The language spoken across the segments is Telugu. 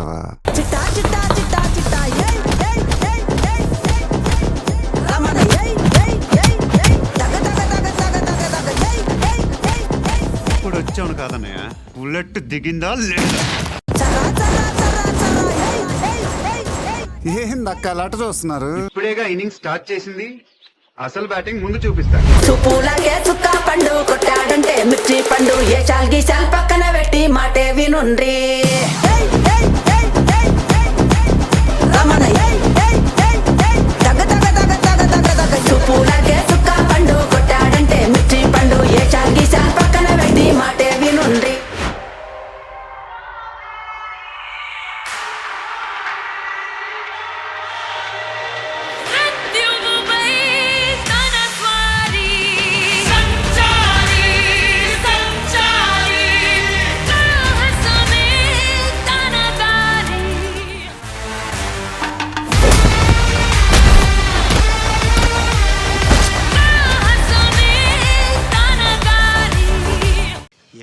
చేస్తావా? ఇప్పుడు వచ్చాను కాదన్నయ్య, బుల్లెట్ దిగిందా లేదా? ఏందక్క అలట చూస్తున్నారు? ఇప్పుడేగా ఇన్నింగ్ స్టార్ట్ చేసింది, అసలు బ్యాటింగ్ ముందు చూపిస్తా. చూపులాగే చుక్క పండు కొట్టాడంటే మిర్చి పండు ఏ చాల్గి చాల్ పక్కన పెట్టి మాటే వినుండ్రి. చూపులాగే చుక్క పండు కొట్టాడంటే మిర్చి పండు ఏ చాల్గి చాల్ పక్కన పెట్టి మాటే వినుండ్రి.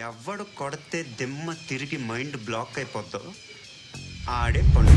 ఎవడు కొడితే దిమ్మ తిరిగి మైండ్ బ్లాక్ అయిపోద్దో ఆడే పండు.